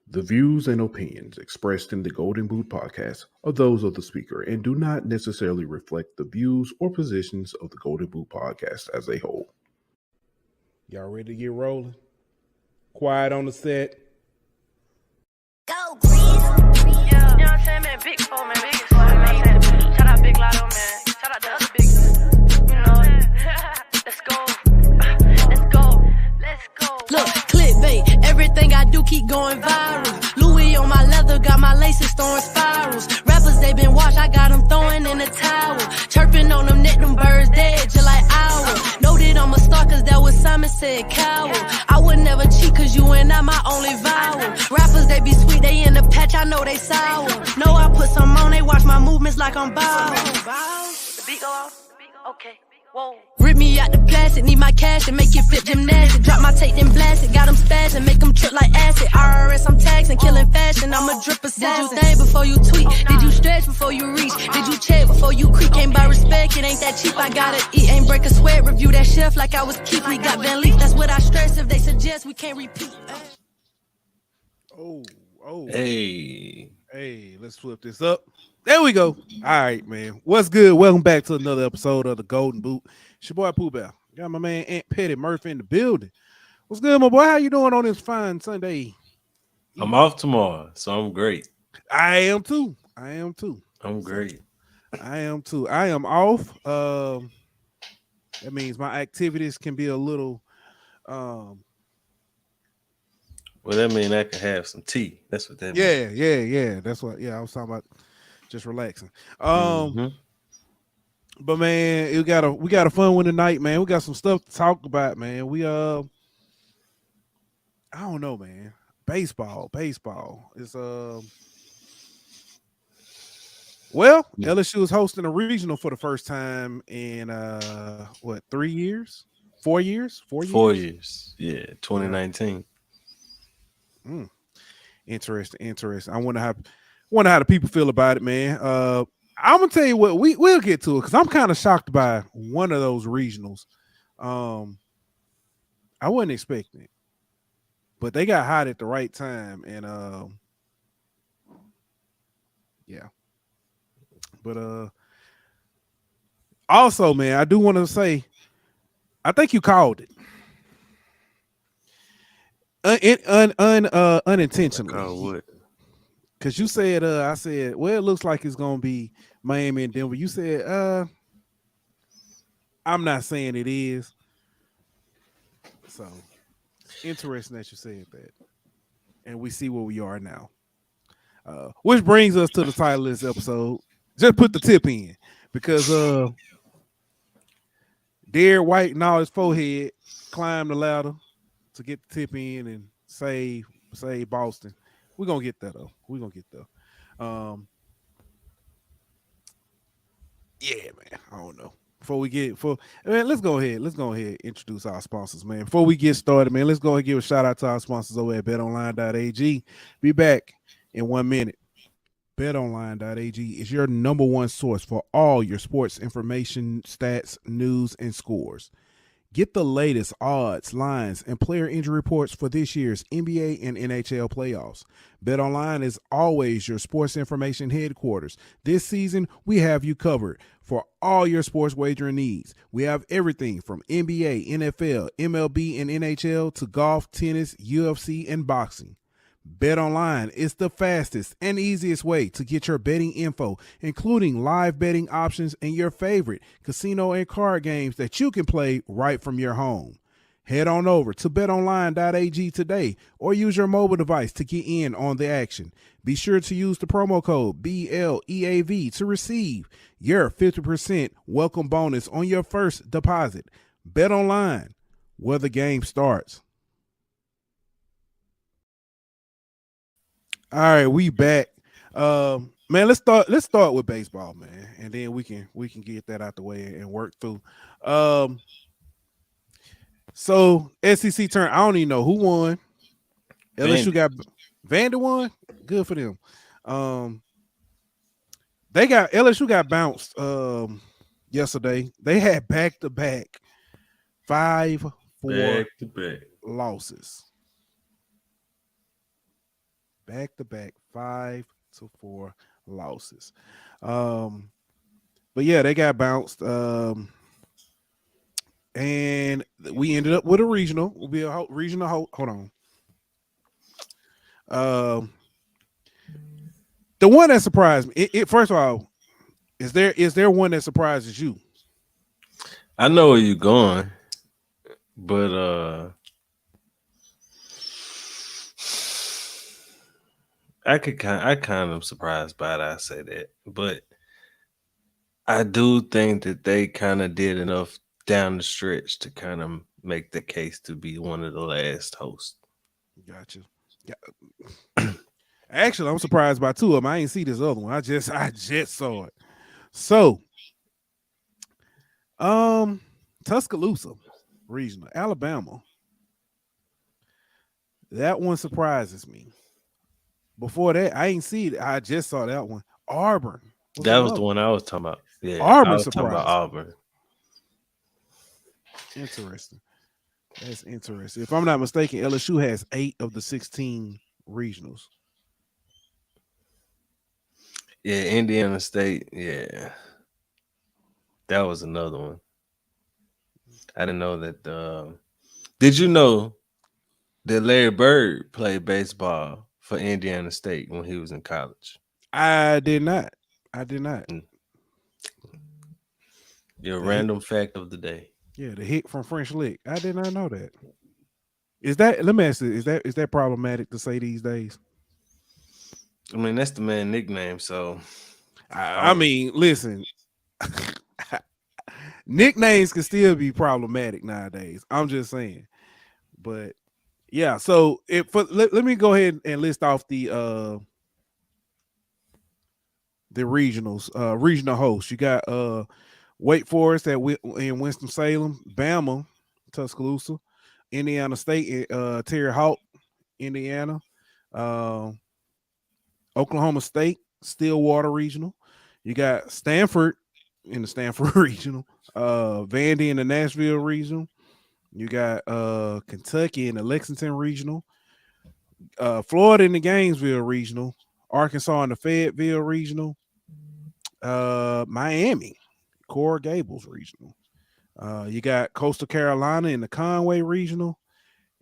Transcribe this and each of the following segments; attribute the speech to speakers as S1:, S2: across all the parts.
S1: The views and opinions expressed in the Golden Boot podcast are those of the speaker and do not necessarily reflect the views or positions of the Golden Boot podcast as a whole.
S2: Y'all ready to get rolling? Quiet on the set.
S3: Go, Breeze. Yeah, you know what I'm saying, man? Big four, man. Big four, man. Shout out Big Lotto, man. Shout out the other big, you know. Let's go. Let's go. Let's go.
S4: Look, clickbait. Everything I do keep going viral. Louis on my leather, got my laces throwing spirals. Rappers, they been washed, I got them throwing in the towel. Chirping on them, net them birds dead, just like owl. Know that I'm a star, cause that was Simon said coward. I would never cheat, cause you and I my only vowel. Rappers, they be sweet, they in the patch, I know they sour. Know I put some on, they watch my movements like I'm bow.
S3: The beat go off? Okay. Whoa.
S4: Rip me out the plastic, need my cash and make it flip gymnastic. Drop my tape, then blast it, got them spazzing, make them trip like acid. IRS, I'm taxing, killing fashion, I'm a drip assassin. Did you think before you tweet? Did you stretch before you reach? Did you check before you creep? Can't buy respect, it ain't that cheap, I gotta eat. Ain't break a sweat, review that chef like I was Keith. We got Van Leaf, that's what I stress, if they suggest we can't repeat.
S2: Hey, let's flip this up. There we go. All right, man. What's good? Welcome back to another episode of the Golden Boot. It's your boy Pooh Bear. Got my man Aunt Petty Murphy in the building. What's good, my boy? How you doing on this fine Sunday?
S5: I'm off tomorrow, so I'm great.
S2: I am too.
S5: I'm great.
S2: I am too. I am off. That means my activities can be a little
S5: Well, that means I can have some tea. That's what that means.
S2: Yeah. That's what. Yeah, I was talking about just relaxing. But man, we got a fun one tonight, man. We got some stuff to talk about, man. We I don't know, man. Baseball is well, LSU is hosting a regional for the first time in 3 years? 4 years? 4 years?
S5: 4 years. Yeah, 2019.
S2: Interesting. I wonder how the people feel about it, man. I'm gonna tell you what, we'll get to it because I'm kind of shocked by one of those regionals. I wasn't expecting it, but they got hot at the right time, and yeah. But also, man, I do want to say, I think you called it. Unintentionally.
S5: Call what?
S2: Because you said, I said, well, it looks like it's gonna be Miami and Denver. You said, I'm not saying it is. So interesting that you said that, and we see where we are now. Which brings us to the title of this episode. Just put the tip in because Derek White and all his forehead climbed the ladder to get the tip in and save Boston. We're gonna get that though. Yeah, man. I don't know. Let's go ahead and introduce our sponsors, man. Before we get started, man, let's go ahead and give a shout out to our sponsors over at betonline.ag. Be back in 1 minute. BetOnline.ag is your number one source for all your sports information, stats, news, and scores. Get the latest odds, lines, and player injury reports for this year's NBA and NHL playoffs. BetOnline is always your sports information headquarters. This season, we have you covered for all your sports wagering needs. We have everything from NBA, NFL, MLB, and NHL to golf, tennis, UFC, and boxing. BetOnline is the fastest and easiest way to get your betting info, including live betting options and your favorite casino and card games that you can play right from your home. Head on over to betonline.ag today or use your mobile device to get in on the action. Be sure to use the promo code BLEAV to receive your 50% welcome bonus on your first deposit. BetOnline, where the game starts. All right, we back. Man, let's start with baseball, man, and then we can get that out the way and work through. So SEC turn. I don't even know who won. LSU got Vander won. Good for them. LSU got bounced yesterday. They had back-to-back 5-4 losses. back-to-back 5-4 losses. But yeah, they got bounced. And we ended up with a regional. Will be a regional. Hold on. The one that surprised me. First of all, is there one that surprises you?
S5: I know where you're going, but I kind of surprised by it. I say that, but I do think that they kind of did enough down the stretch to kind of make the case to be one of the last hosts.
S2: Gotcha. Yeah. Actually, I'm surprised by two of them. I ain't see this other one. I just saw it. So, Tuscaloosa regional, Alabama. That one surprises me. Before that, I ain't see it. I just saw that one. Auburn.
S5: That was the one I was talking about. Yeah,
S2: Auburn
S5: I was talking about
S2: surprised.
S5: Auburn.
S2: Interesting. That's interesting. If I'm not mistaken, LSU has 8 of the 16 regionals.
S5: Yeah, Indiana State. Yeah, that was another one. I didn't know that. Did you know that Larry Bird played baseball for Indiana State when he was in college?
S2: I did not.
S5: Your random fact of the day.
S2: Yeah, the hit from French Lick. I did not know that. Is that? Let me ask you: Is that problematic to say these days?
S5: I mean, that's the man nickname. So,
S2: I mean, listen, nicknames can still be problematic nowadays. I'm just saying, but yeah. So let me go ahead and list off the regionals, regional hosts. You got Wake Forest in Winston-Salem, Bama, Tuscaloosa, Indiana State, Terre Haute, Indiana, Oklahoma State, Stillwater Regional. You got Stanford in the Stanford Regional, Vandy in the Nashville Regional. You got Kentucky in the Lexington Regional, Florida in the Gainesville Regional, Arkansas in the Fayetteville Regional, Miami, Coral Gables Regional. You got Coastal Carolina in the Conway Regional,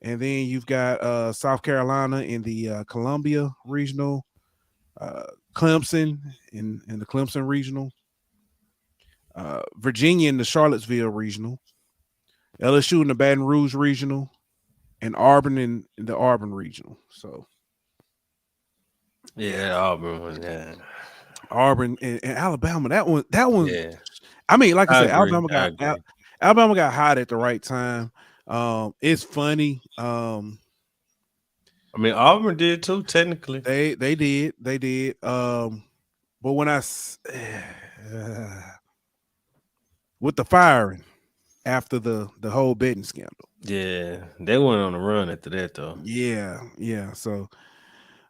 S2: and then you've got South Carolina in the Columbia Regional, Clemson in the Clemson Regional, Virginia in the Charlottesville Regional, LSU in the Baton Rouge Regional, and Auburn in the Auburn Regional. So,
S5: yeah, Auburn one. Yeah,
S2: Auburn and Alabama. That one.
S5: Yeah,
S2: I mean, like I said,
S5: agree.
S2: Alabama got hot at the right time. It's funny.
S5: I mean, Auburn did too. Technically,
S2: They did. But when with the firing after the whole betting scandal,
S5: yeah, they went on a run after that though.
S2: yeah. So,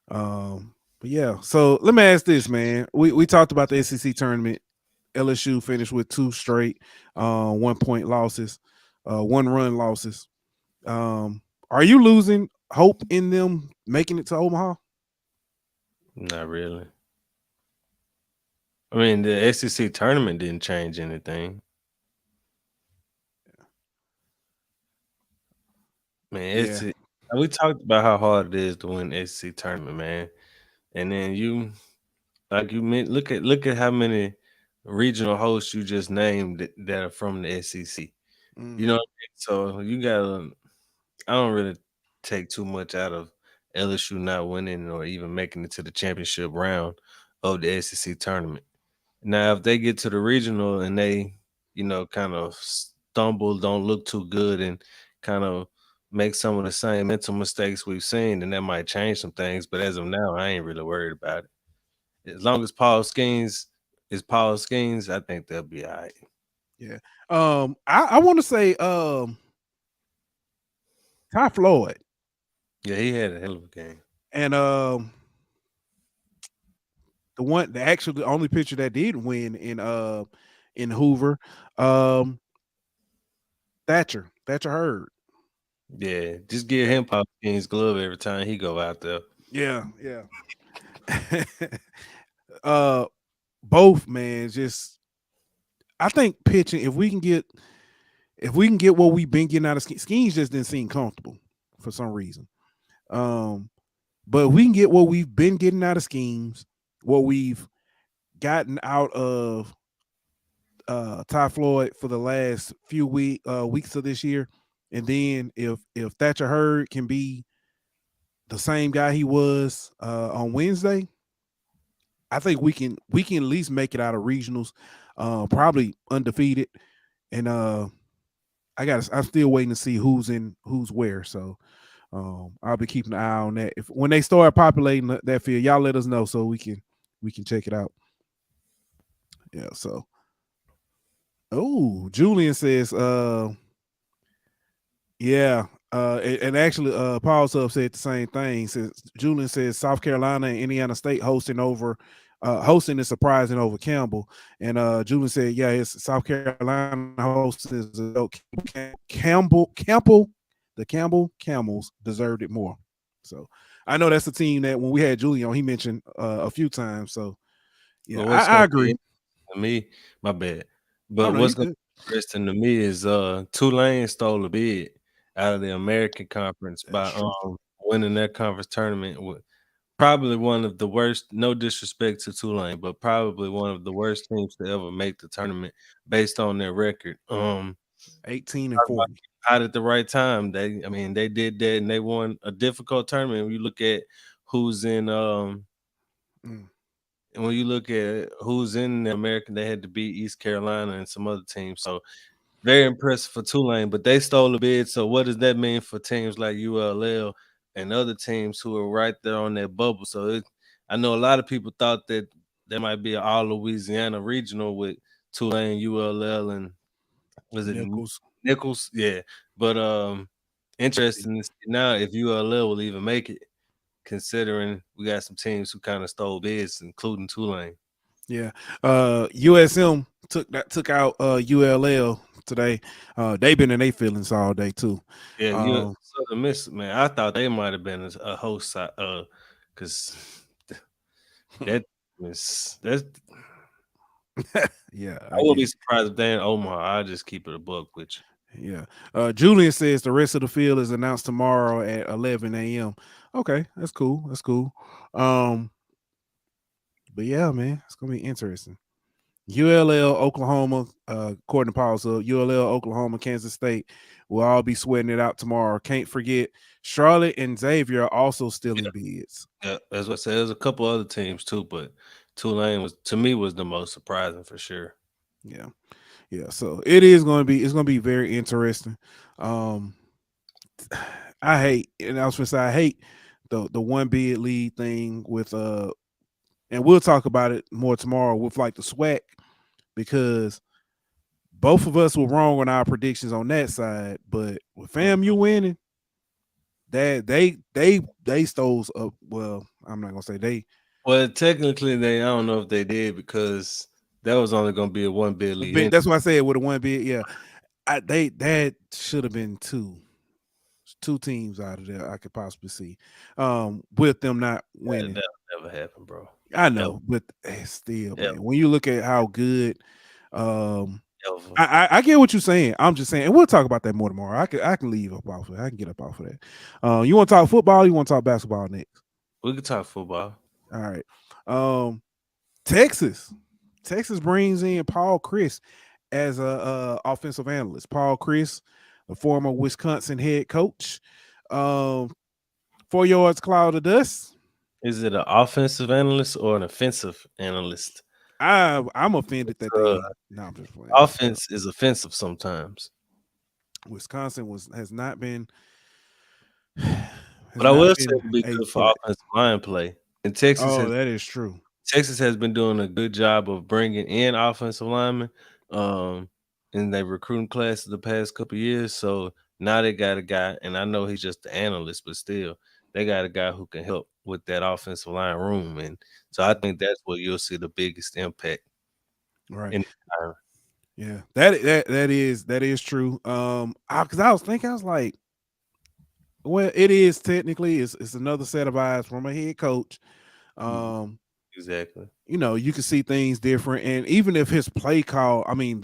S2: but yeah. So let me ask this, man. We talked about the SEC tournament. LSU finished with 2 straight 1-point losses, 1-run losses. Are you losing hope in them making it to Omaha?
S5: Not really. I mean, the SEC tournament didn't change anything. Man, we talked about how hard it is to win the SEC tournament, man. And then you meant look at how many regional hosts you just named that are from the SEC. You know what I mean? So you gotta. I don't really take too much out of LSU not winning or even making it to the championship round of the SEC tournament. Now, if they get to the regional and they, kind of stumble, don't look too good, and kind of make some of the same mental mistakes we've seen, then that might change some things. But as of now, I ain't really worried about it. As long as Paul Skeens is Paul Skeens, I think they'll be all right.
S2: Yeah. I want to say Ty Floyd.
S5: Yeah, he had a hell of a game.
S2: And the only pitcher that did win in Hoover, Thatcher Hurd.
S5: Yeah, just give him Paul Skeens' glove every time he go out there.
S2: Yeah, yeah. Both, man. Just I think pitching. If we can get what we've been getting out of Skeens, just didn't seem comfortable for some reason. But we can get what we've been getting out of Schemes, what we've gotten out of Ty Floyd for the last few weeks of this year, and then if Thatcher Hurd can be the same guy he was on Wednesday, I think we can at least make it out of regionals, probably undefeated. And I'm still waiting to see who's where. So I'll be keeping an eye on that. If when they start populating that field, y'all let us know so we can check it out. Yeah. So, Julian says, yeah. And actually, Paul Sub said the same thing. Says Julian says South Carolina and Indiana State hosting is surprising over Campbell. And Julian said, yeah, it's South Carolina hosting is Campbell. The Campbell Camels deserved it more. So I know that's the team that when we had Julian on, he mentioned a few times. So yeah, well, I agree.
S5: To me, my bad. But what's going to be interesting to me is Tulane stole a bid out of the American Conference by winning that conference tournament with probably one of the worst, no disrespect to Tulane, but probably one of the worst teams to ever make the tournament based on their record.
S2: 18-40.
S5: Out at the right time. They did that and they won a difficult tournament. When you look at who's in and when you look at who's in the American, they had to beat East Carolina and some other teams. So very impressive for Tulane, but they stole a bid. So what does that mean for teams like ULL and other teams who are right there on that bubble? So I know a lot of people thought that there might be an all Louisiana regional with Tulane, ULL, and was it Nichols? Yeah. But interesting to see now if ULL will even make it, considering we got some teams who kind of stole bids, including Tulane.
S2: Yeah. USM took out ULL today. They've been in their feelings all day too.
S5: Yeah, Southern Miss, man. I thought they might have been a host because that's
S2: yeah.
S5: I wouldn't be surprised if they in Omaha. I'll just keep it a buck with
S2: you. Yeah. Julian says the rest of the field is announced tomorrow at 11 a.m. Okay, that's cool. That's cool. But yeah, man, it's gonna be interesting. ULL, Oklahoma, according to Paul, so ULL, Oklahoma, Kansas State will all be sweating it out tomorrow. Can't forget Charlotte and Xavier are also still in bids.
S5: Yeah, as I said, there's a couple other teams too, but Tulane was the most surprising for sure.
S2: Yeah. Yeah. So it's gonna be very interesting. I hate the one bid lead thing with and we'll talk about it more tomorrow with like the SWAC, because both of us were wrong on our predictions on that side, but with FAMU winning, that they stole up. Well, I'm not gonna say they.
S5: Well, technically, I don't know if they did, because that was only gonna be a one bid lead.
S2: That's what I said with a one bid. Yeah, that should have been two teams out of there I could possibly see. With them not winning,
S5: that'll never happen, bro.
S2: I know, but still, man, when you look at how good, I get what you're saying. I'm just saying, and we'll talk about that more tomorrow. I can leave up off of it. I can get up off of that. You want to talk football? Or you want to talk basketball next?
S5: We can talk football.
S2: All right. Texas brings in Paul Chryst as a offensive analyst. Paul Chryst, the former Wisconsin head coach. 4 yards cloud of dust.
S5: Is it an offensive analyst or an offensive analyst?
S2: I'm offended that they. No, I'm just playing.
S5: Offense is offensive sometimes.
S2: Wisconsin has not been.
S5: But I will say it would be good for offensive line play. And Texas,
S2: that is true.
S5: Texas has been doing a good job of bringing in offensive linemen in their recruiting class the past couple of years. So now they got a guy, and I know he's just the analyst, but still, they got a guy who can help with that offensive line room. And so I think that's where you'll see the biggest impact.
S2: Right. Yeah, that is true. Because I was thinking, I was like, Well, it is technically it's another set of eyes from a head coach.
S5: Exactly.
S2: You know, you can see things different, and even if his play call, I mean,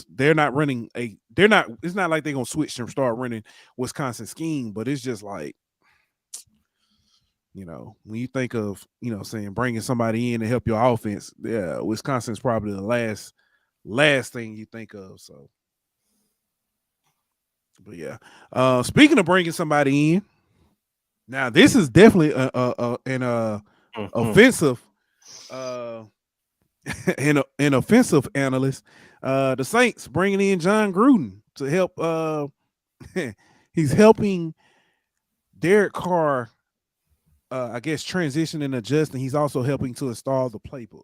S2: they're not running it's not like they're gonna switch and start running Wisconsin scheme, but it's just like, you know, when you think of, you know, saying bringing somebody in to help your offense, yeah, Wisconsin's probably the last thing you think of. So, but yeah, speaking of bringing somebody in, now this is definitely an offensive, an offensive analyst. The Saints bringing in Jon Gruden to help. He's helping Derek Carr, I guess, transition and adjust, and he's also helping to install the playbook.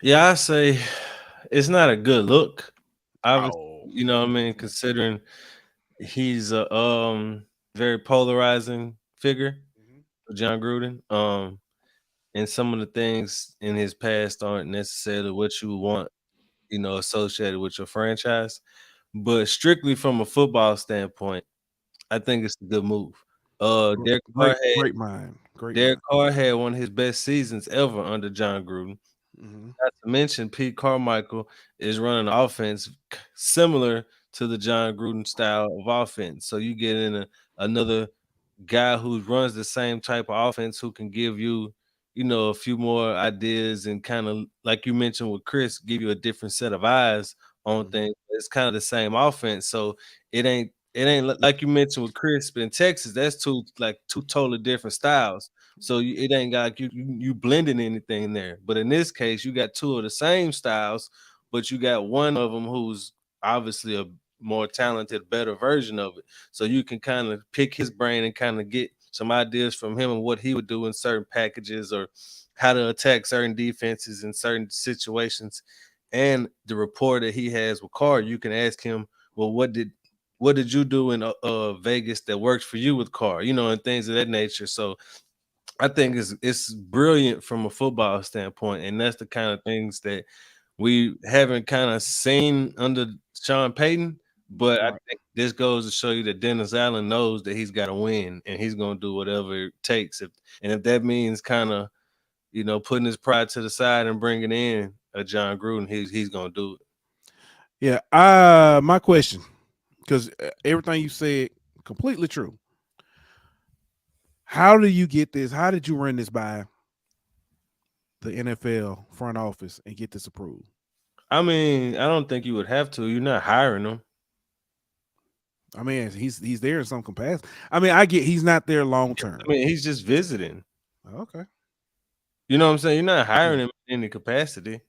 S5: Yeah, I say it's not a good look. Obviously,
S2: Oh.
S5: you know what I mean, considering he's a very polarizing figure, Jon Gruden. And some of the things in his past aren't necessarily what you want, you know, associated with your franchise. But strictly from a football standpoint, I think it's a good move. Derek Carr
S2: Great mind.
S5: Derek Carr had one of his best seasons ever under Jon Gruden. Not to mention, Pete Carmichael is running an offense similar to the Jon Gruden style of offense. So you get in another guy who runs the same type of offense who can give you, you know, a few more ideas and kind of, like you mentioned with Chris, give you a different set of eyes on things. It's kind of the same offense. So it ain't like you mentioned with Chris in Texas. That's two totally different styles. So it ain't got you blending anything there. But in this case, you got two of the same styles, but you got one of them who's obviously a more talented, better version of it. So you can kind of pick his brain and kind of get some ideas from him and what he would do in certain packages or how to attack certain defenses in certain situations. And the rapport that he has with Carr, you can ask him, well, what did you do in Vegas that works for you with Carr, you know, and things of that nature. So I think it's brilliant from a football standpoint, and that's the kind of things that we haven't kind of seen under Sean Payton. But I think this goes to show you that Dennis Allen knows that he's got to win, and he's going to do whatever it takes. If that means kind of, you know, putting his pride to the side and bringing in a Jon Gruden, he's going to do it.
S2: Yeah. My question, because everything you said completely true. How do you get this? How did you run this by the NFL front office and get this approved?
S5: I mean, I don't think you would have to. You're not hiring him.
S2: I mean, he's there in some capacity. I mean, I get he's not there long term.
S5: I mean, he's just visiting.
S2: Okay.
S5: You know what I'm saying? You're not hiring him in any capacity.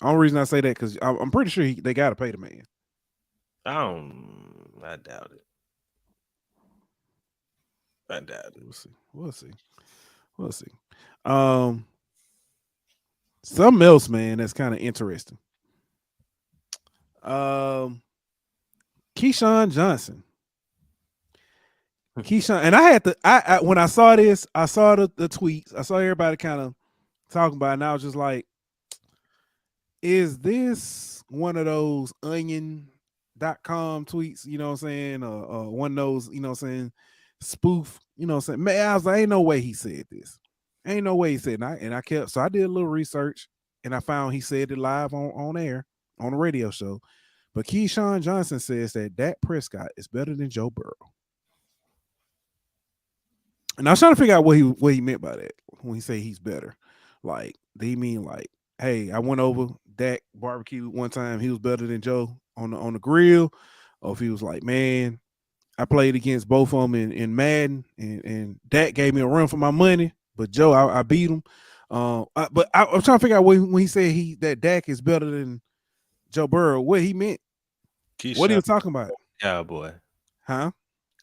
S2: Only reason I say that because I'm pretty sure they got to pay the man.
S5: I doubt it. I doubt it.
S2: We'll see. Something else, man, that's kind of interesting. Keyshawn Johnson. And I had to. I when I saw this, I saw the tweets. I saw everybody kind of talking about it, and I was just like, is this one of those onion.com tweets, you know what I'm saying? One of those, you know what I'm saying, spoof, you know what I'm saying? Man, I was like, ain't no way he said this. Ain't no way he said it. And I kept, so I did a little research and I found he said it live on air on the radio show. But Keyshawn Johnson says that Dak Prescott is better than Joe Burrow. And I was trying to figure out what he meant by that when he say he's better. Like, do he mean like, hey, I went over Dak barbecue one time, he was better than Joe on the grill, or if he was like, man, I played against both of them in Madden, and Dak gave me a run for my money, but Joe, I beat him. But I'm trying to figure out when he said that Dak is better than Joe Burrow, what he meant. Keyshawn, what are you talking about?
S5: Cowboy.
S2: Huh?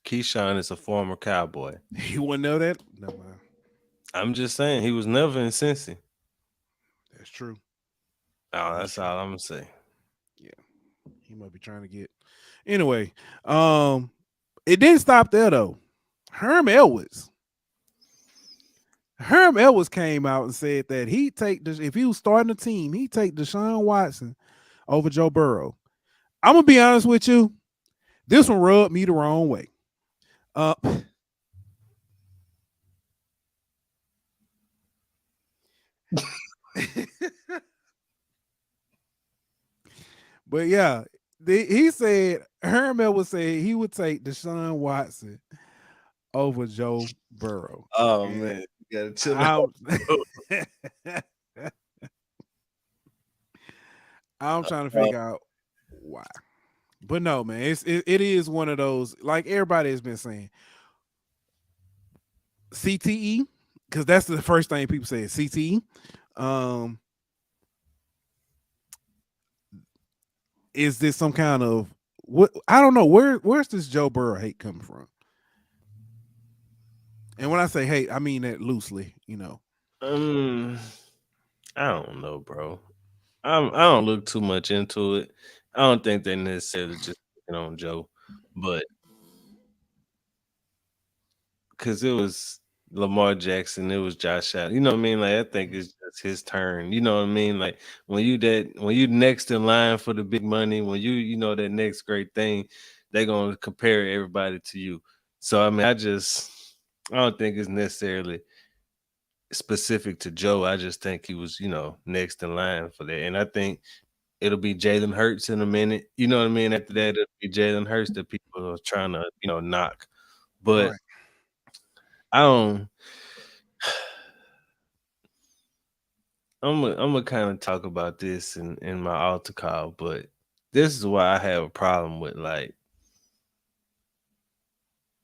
S5: Keyshawn is a former Cowboy.
S2: You wouldn't know that? No, man.
S5: I'm just saying, he was never in Cincy.
S2: That's true.
S5: Oh, that's all I'm gonna say.
S2: Yeah, he might be trying to get. Anyway, it didn't stop there though. Herm Edwards came out and said that he'd take if he was starting a team, he'd take Deshaun Watson over Joe Burrow. I'm gonna be honest with you. This one rubbed me the wrong way. But yeah, he said Hermel would say he would take Deshaun Watson over Joe Burrow.
S5: Oh
S2: And
S5: man, you gotta chill out.
S2: I'm trying to figure out why. But no, man, it is one of those, like everybody has been saying, CTE, because that's the first thing people say is CTE. Is this some kind of what? I don't know. Where's this Joe Burrow hate coming from? And when I say hate, I mean that loosely,
S5: I don't know, bro. I don't look too much into it. I don't think they necessarily just picking on Joe, but because it was Lamar Jackson, it was Josh Allen. You know what I mean? Like I think it's just his turn. You know what I mean? Like when you next in line for the big money, when you know that next great thing, they're gonna compare everybody to you. So I mean, I don't think it's necessarily specific to Joe. I just think he was, next in line for that. And I think it'll be Jalen Hurts in a minute. You know what I mean? After that, it'll be Jalen Hurts that people are trying to, knock. But
S2: right.
S5: I don't. I'm gonna kind of talk about this in my altar call, but this is why I have a problem with like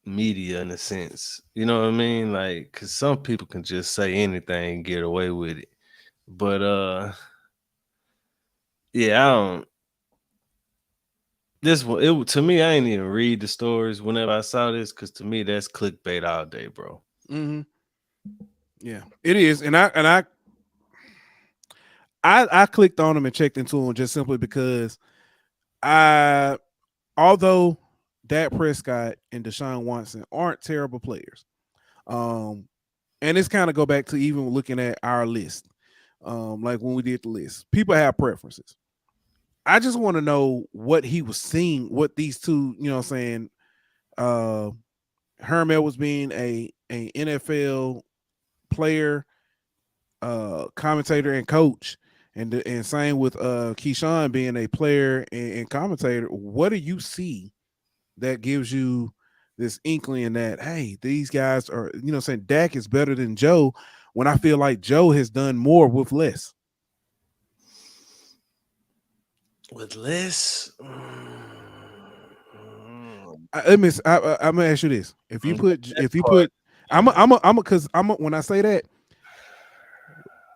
S5: media in a sense. You know what I mean? Like, cause some people can just say anything and get away with it. But yeah, I don't. This one, to me, I ain't even read the stories whenever I saw this, cause to me that's clickbait all day, bro.
S2: Mm-hmm. Yeah, it is, and I clicked on them and checked into them just simply because although Dak Prescott and Deshaun Watson aren't terrible players, and it's kind of go back to even looking at our list, like when we did the list, people have preferences. I just want to know what he was seeing, what these two, saying, Hermel was being a NFL player, commentator and coach, and same with Keyshawn being a player and commentator. What do you see that gives you this inkling that, hey, these guys are, saying Dak is better than Joe, when I feel like Joe has done more with less?
S5: With less,
S2: I'm gonna ask you this: if you put, when I say that,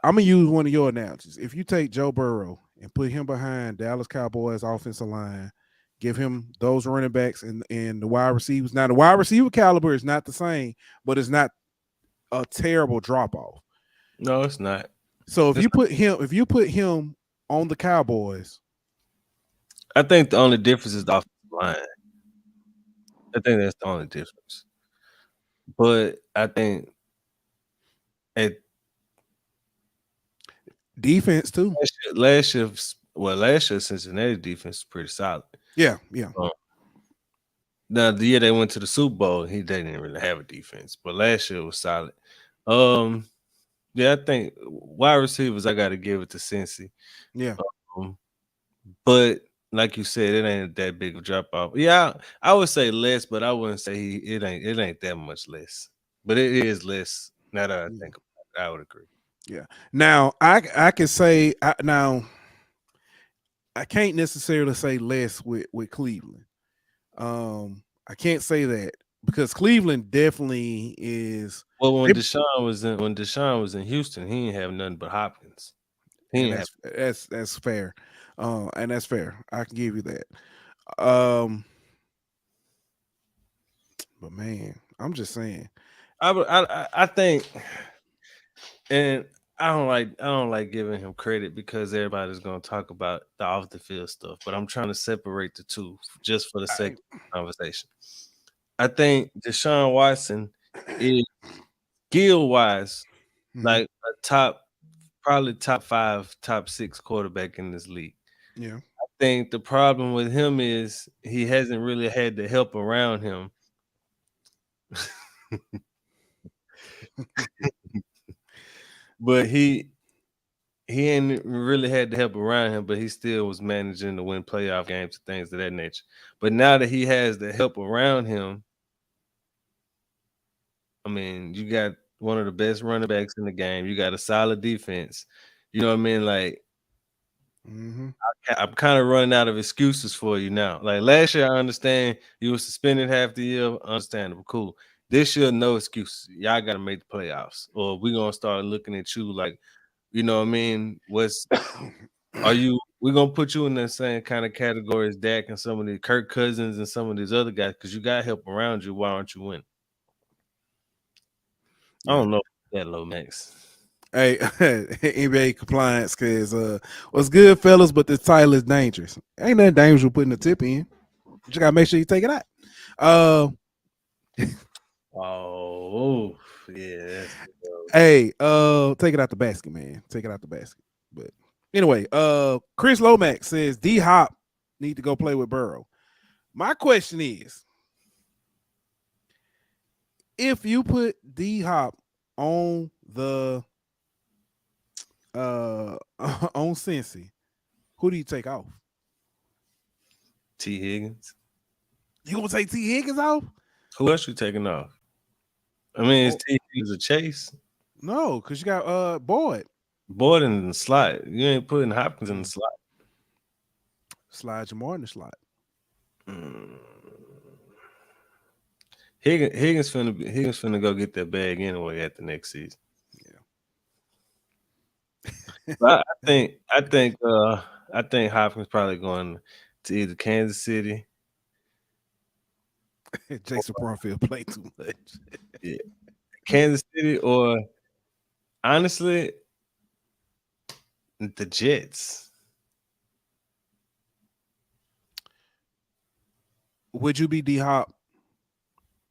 S2: I'm gonna use one of your analogies. If you take Joe Burrow and put him behind Dallas Cowboys offensive line, give him those running backs and the wide receivers. Now the wide receiver caliber is not the same, but it's not a terrible drop off.
S5: no, it's not.
S2: So if you put him on the Cowboys,
S5: I think the only difference is the offensive line. I think that's the only difference. But I think at
S2: defense too.
S5: last year Cincinnati defense is pretty solid.
S2: Yeah.
S5: Now the year they went to the Super Bowl, they didn't really have a defense, but last year it was solid. Yeah, I think wide receivers I got to give it to Cincy.
S2: Yeah.
S5: But like you said, it ain't that big of a drop off. Yeah, I would say less, but I wouldn't say it ain't that much less. But it is less. Now that I think about it, I would agree.
S2: Yeah. Now I can say now I can't necessarily say less with Cleveland. I can't say that because Cleveland definitely is.
S5: Well, when Deshaun was in Houston, he didn't have nothing but Hopkins.
S2: That's fair. And that's fair. I can give you that. But man, I'm just saying.
S5: I think, and I don't like giving him credit because everybody's gonna talk about the off the field stuff, but I'm trying to separate the two just for the sake of the conversation. I think Deshaun Watson is skill wise like a probably top 5, top 6 quarterback in this league.
S2: Yeah.
S5: I think the problem with him is he hasn't really had the help around him. But he ain't really had the help around him, but he still was managing to win playoff games and things of that nature. But now that he has the help around him, I mean, you got one of the best running backs in the game. You got a solid defense. You know what I mean? Like, I'm kind of running out of excuses for you now. Like last year, I understand you were suspended half the year. Understandable, cool. This year, no excuses. Y'all got to make the playoffs, or we're gonna start looking at you like, you know what I mean? We're gonna put you in the same kind of category as Dak and some of the Kirk Cousins and some of these other guys because you got help around you. Why aren't you winning? I don't know that low max.
S2: Hey, NBA compliance, cause what's good, fellas? But this title is dangerous. Ain't nothing dangerous with putting the tip in. You just gotta make sure you take it out.
S5: Oh yeah.
S2: Hey, take it out the basket, man. Take it out the basket. But anyway, Chris Lomax says D Hop need to go play with Burrow. My question is, if you put D Hop on the on Cincy, who do you take off?
S5: T. Higgins.
S2: You gonna take T. Higgins off?
S5: Who else you taking off? I mean, is T. Higgins a chase?
S2: No, because you got Boyd.
S5: Boyd in the slot. You ain't putting Hopkins in the slot.
S2: Slide Jamar in the slot.
S5: Higgins finna go get that bag anyway at the next season. Yeah. I think Hopkins probably going to either Kansas City.
S2: Jason Brumfield played too much.
S5: Yeah. Kansas City or honestly the Jets.
S2: Would you be D Hop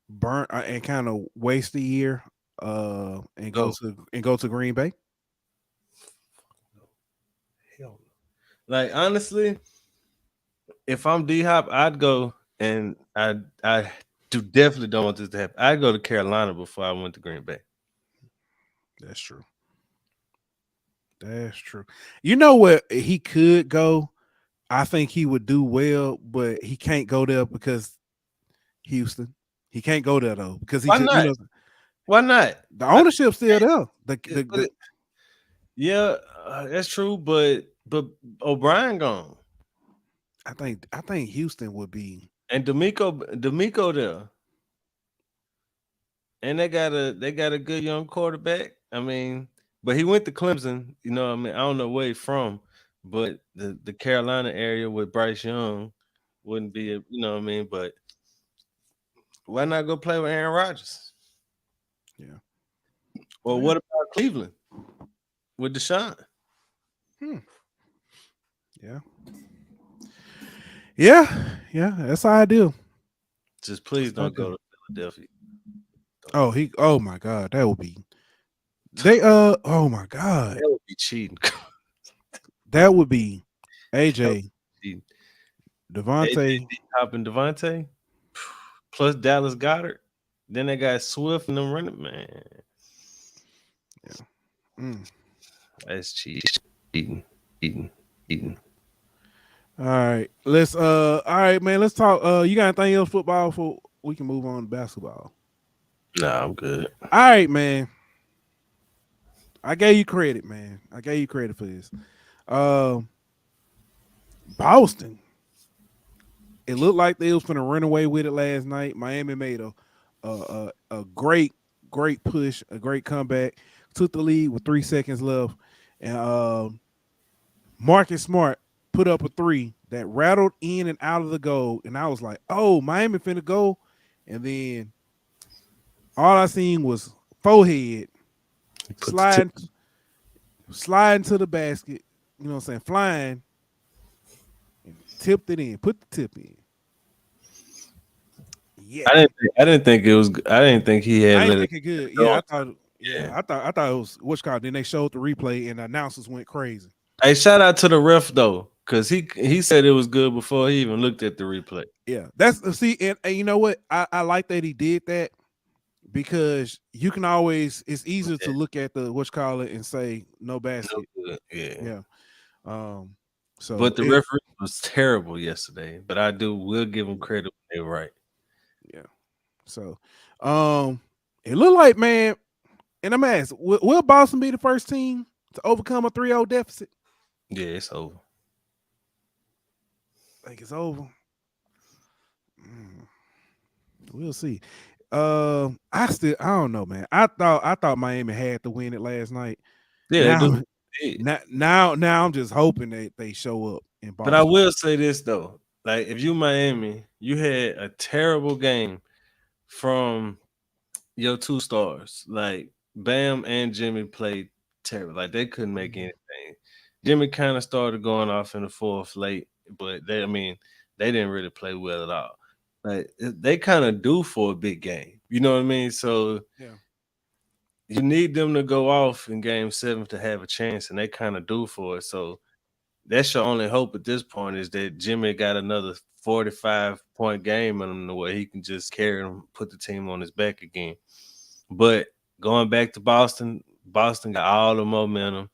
S2: burnt and kind of waste a year and go to Green Bay?
S5: Hell no. Like honestly, if I'm D Hop, I'd go and I definitely don't want this to happen. I'd go to Carolina before I went to Green Bay.
S2: That's true. That's true. You know what? He could go. I think he would do well, but he can't go there because Houston. He can't go there though because
S5: Why not? Why not?
S2: The ownership's still there.
S5: Yeah, that's true. But O'Brien gone.
S2: I think Houston would be.
S5: And D'Amico there. And they got a good young quarterback. I mean, but he went to Clemson. You know what I mean? I don't know where he's from, but the Carolina area with Bryce Young wouldn't be you know what I mean? But why not go play with Aaron Rodgers?
S2: Yeah.
S5: Well, what about Cleveland with Deshaun?
S2: Yeah, that's how I do.
S5: Just please don't go to Philadelphia.
S2: Oh my God, that would be oh my God.
S5: That would be cheating.
S2: That would be AJ, Devontae.
S5: Hop and Devontae, plus Dallas Goedert. Then they got Swift and them running, man.
S2: Yeah.
S5: That's cheating.
S2: All right. All right, man. Let's talk. You got anything else football before we can move on to basketball?
S5: Nah, I'm good.
S2: All right, man. I gave you credit, man. I gave you credit for this. Boston. It looked like they was gonna run away with it last night. Miami made a great push, a great comeback, took the lead with 3 seconds left, and Marcus Smart put up a three that rattled in and out of the goal, and I was like, "Oh, Miami finna go," and then all I seen was forehead sliding to the basket. You know what I'm saying? Flying, and tipped it in. Put the tip in. Yeah,
S5: I didn't think it was. I didn't think he had.
S2: I didn't think it good. Yeah, I thought. Yeah, I thought it was what's called. Then they showed the replay, and the announcers went crazy.
S5: Hey, shout out to the ref though, because he said it was good before he even looked at the replay.
S2: Yeah, that's see, and you know what? I like that he did that because you can always it's easier to look at the what's call it and say no basket.
S5: No good. Yeah.
S2: Yeah. So
S5: But the referee was terrible yesterday. But we'll give him credit when they were right.
S2: Yeah. So it looked like, man, and I'm asking, will Boston be the first team to overcome a 3-0 deficit?
S5: Yeah, it's over.
S2: I think it's over. We'll see. I don't know, man. I thought Miami had to win it last night.
S5: Yeah,
S2: now,
S5: they do.
S2: now I'm just hoping that they show up in Boston.
S5: But I will say this though. Like if you Miami, you had a terrible game from your 2 stars. Like Bam and Jimmy played terrible. Like they couldn't make anything. Jimmy kind of started going off in the fourth late, but they didn't really play well at all. Like they kind of do for a big game. You know what I mean? So
S2: Yeah.
S5: you need them to go off in game 7 to have a chance, and they kind of do for it. So that's your only hope at this point is that Jimmy got another 45-point game in him the way he can just carry him, put the team on his back again. But going back to Boston got all the momentum.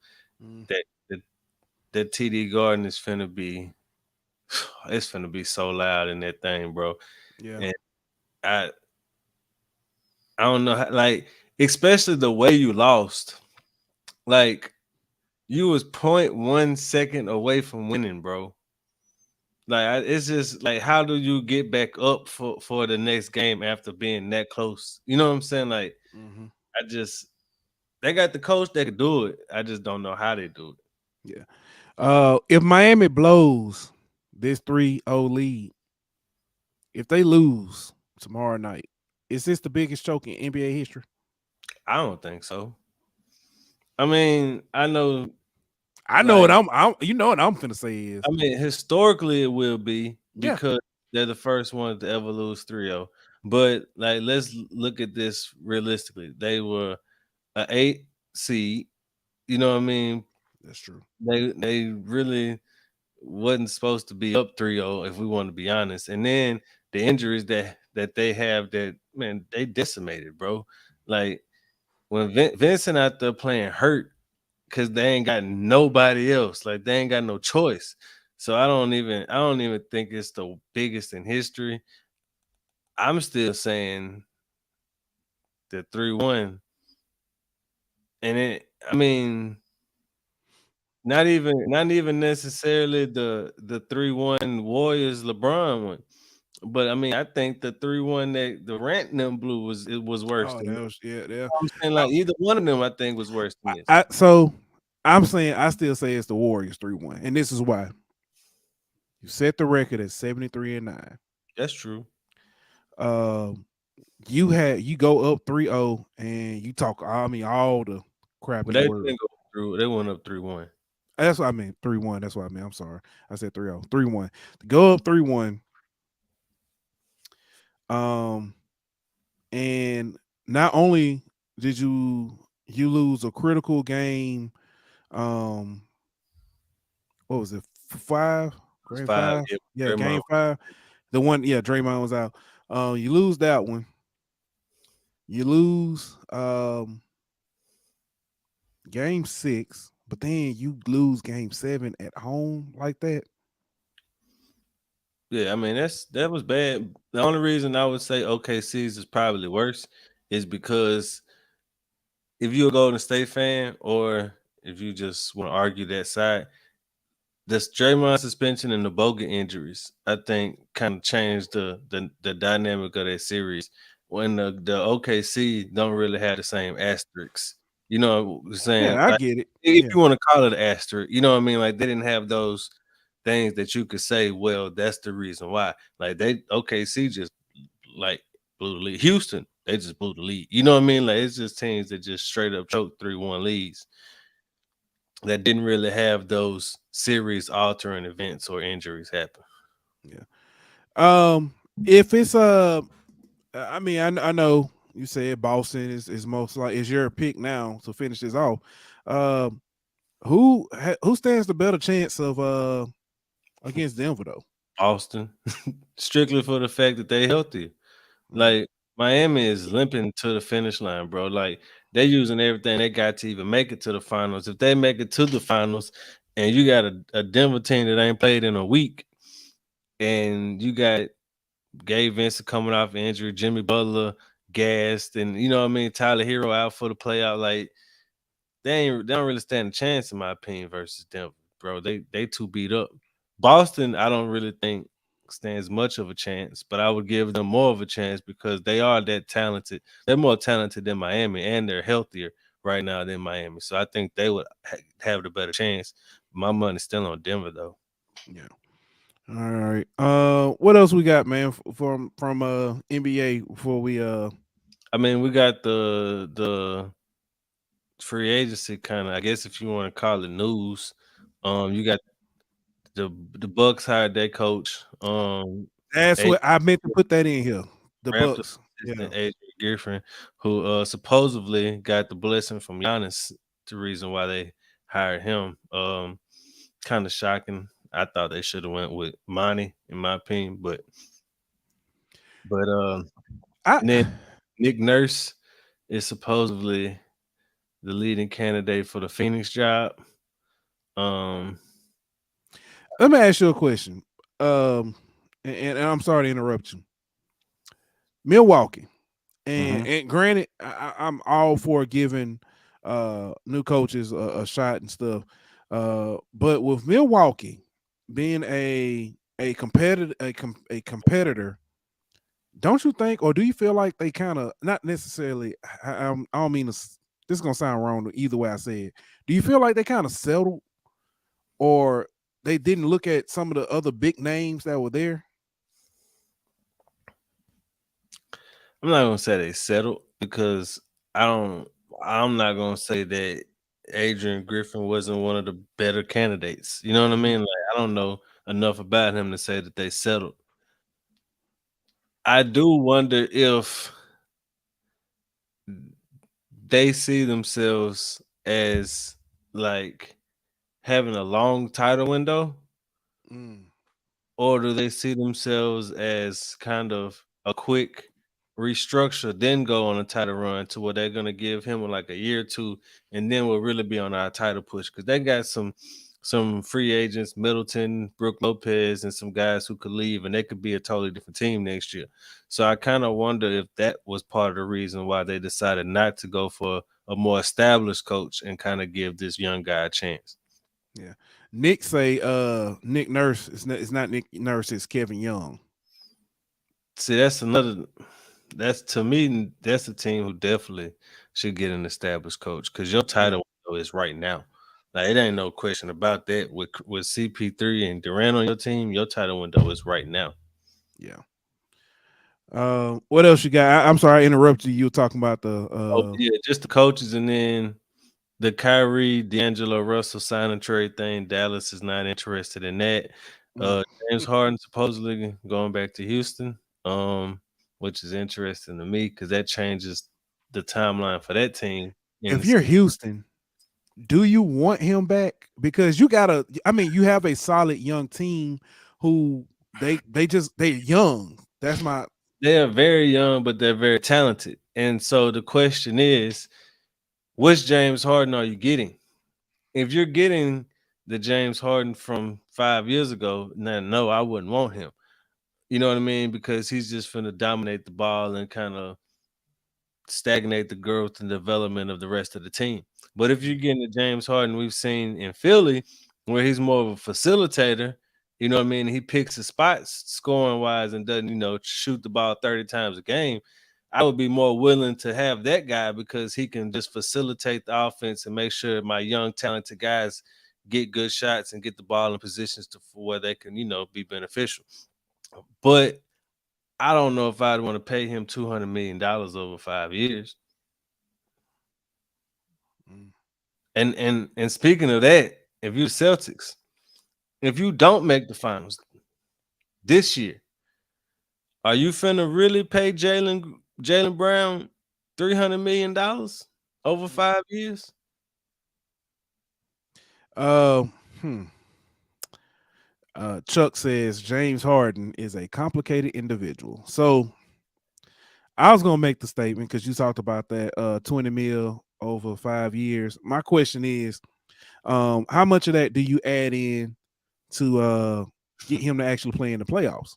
S5: That TD Garden is finna be so loud in that thing, bro.
S2: Yeah.
S5: And I don't know how, like, especially the way you lost. Like, you was 0.1 second away from winning, bro. Like, it's just like, how do you get back up for the next game after being that close? You know what I'm saying? Like, they got the coach that could do it. I just don't know how they do it.
S2: Yeah. If Miami blows this 3-0 lead, if they lose tomorrow night, is this the biggest choke in NBA history?
S5: I don't think so. I mean, I know
S2: what I'm you know what I'm finna say is.
S5: I mean, historically it will be because they're the first ones to ever lose 3-0. But like, let's look at this realistically. They were an 8 seed. You know what I mean?
S2: That's true.
S5: They really wasn't supposed to be up 3-0 if we want to be honest. And then the injuries that they have, that man, they decimated, bro. Like when Vincent out there playing hurt because they ain't got nobody else. Like they ain't got no choice. So I don't even think it's the biggest in history. I'm still saying the 3-1. And I mean, not even necessarily the 3-1 Warriors LeBron one. But I mean, I think the 3-1 that Durant and them blew was worse than this. I'm saying like either one of them I think was worse than this.
S2: So I'm saying I still say it's the Warriors 3-1, and this is why. You set the record at 73-9.
S5: That's true.
S2: You go up 3-0 and you talk. I mean, all the crap.
S5: But they didn't go through. They went up 3-1.
S2: That's what I mean. 3-1. That's what I mean. I'm sorry. I said 3-0. 3-1. To go up 3-1. And not only did you lose a critical game. What was it? 5? Game 5? Yeah, game 5. The one, Draymond was out. You lose that one. You lose game 6, but then you lose game 7 at home like that.
S5: Yeah, I mean that was bad. The only reason I would say OKC's is probably worse is because if you're a Golden State fan or if you just want to argue that side, this Draymond suspension and the Bogut injuries, I think, kind of changed the dynamic of that series. When the OKC don't really have the same asterisks. You know what I'm saying?
S2: Yeah, I get it.
S5: If you want to call it an asterisk, you know what I mean? Like they didn't have those things that you could say, well, that's the reason why. Like OKC just like blew the lead. Houston, they just blew the lead. You know what I mean? Like it's just teams that just straight up choked 3-1 leads that didn't really have those series altering events or injuries happen.
S2: Yeah. If it's I mean, I know you said Boston is most like is your pick now to finish this off. Who stands the better chance of against Denver though.
S5: Boston, strictly for the fact that they healthy. Like Miami is limping to the finish line, bro. Like they're using everything they got to even make it to the finals. If they make it to the finals, and you got a Denver team that ain't played in a week, and you got Gabe Vincent coming off injury, Jimmy Butler gassed, and you know what I mean, Tyler Hero out for the playoff. Like they don't really stand a chance in my opinion versus Denver, bro. They too beat up. Boston, I don't really think stands much of a chance, but I would give them more of a chance because they are that talented. They're more talented than Miami, and they're healthier right now than Miami. So I think they would have the better chance. My money's still on Denver though.
S2: Yeah. All right. What else we got, man? From NBA before we
S5: I mean, we got the free agency kind of, I guess if you want to call it news. You got the Bucks hired their coach.
S2: That's
S5: A-
S2: what I meant to put that in here. The
S5: Raptors
S2: Bucks.
S5: assistant
S2: Yeah.
S5: AJ Griffin, who supposedly got the blessing from Giannis. The reason why they hired him. Kind of shocking. I thought they should have went with Monty, in my opinion, but and then
S2: I
S5: Nick Nurse is supposedly the leading candidate for the Phoenix job. Um,
S2: Let me ask you a question. And I'm sorry to interrupt you. Milwaukee, and granted, I'm all for giving new coaches a shot and stuff. But with Milwaukee being a competitor, a competitor, don't you think, or do you feel like they kind of not necessarily? I don't mean this is gonna sound wrong either way I say it. Do you feel like they kind of settled, or they didn't look at some of the other big names that were there?
S5: I'm not gonna say they settled because I don't. I'm not gonna say that Adrian Griffin wasn't one of the better candidates. You know what I mean? Like I don't know enough about him to say that they settled. I do wonder if they see themselves as like having a long title window,
S2: Mm.
S5: or do they see themselves as kind of a quick restructure, then go on a title run to where they're gonna give him like a year or two, and then we'll really be on our title push because they got some free agents, Middleton, Brooke Lopez, and some guys who could leave, and they could be a totally different team next year. So I kind of wonder if that was part of the reason why they decided not to go for a more established coach and kind of give this young guy a chance.
S2: Yeah. Nick say Nick Nurse. It's not Nick Nurse, it's Kevin Young.
S5: See, that's another. That's to me. That's a team who definitely should get an established coach because your title window is right now. Like it ain't no question about that. With CP3 and Durant on your team, your title window is right now.
S2: Yeah. What else you got? I'm sorry I interrupted you. You were talking about the
S5: Oh yeah, just the coaches, and then the Kyrie D'Angelo Russell sign and trade thing. Dallas is not interested in that. James Harden supposedly going back to Houston, which is interesting to me because that changes the timeline for that team.
S2: if you're Houston, do you want him back? Because you gotta, I mean, you have a solid young team who they're young. That's my
S5: They are very young, but they're very talented. And so the question is, which James Harden are you getting? If you're getting the James Harden from 5 years ago, then no, I wouldn't want him. You know what I mean? Because he's just finna dominate the ball and kind of stagnate the growth and development of the rest of the team. But if you're getting the James Harden we've seen in Philly, where he's more of a facilitator, you know what I mean? He picks his spots scoring wise and doesn't, shoot the ball 30 times a game. I would be more willing to have that guy because he can just facilitate the offense and make sure my young, talented guys get good shots and get the ball in positions for where they can, be beneficial. But I don't know if I'd want to pay him $200 million over 5 years. And speaking of that, if you're the Celtics, if you don't make the finals this year, are you finna really pay Jaylen Brown $300 million over 5 years?
S2: hmm. Chuck says James Harden is a complicated individual. So I was gonna make the statement because you talked about that 20 mil over 5 years. My question is, how much of that do you add in to get him to actually play in the playoffs?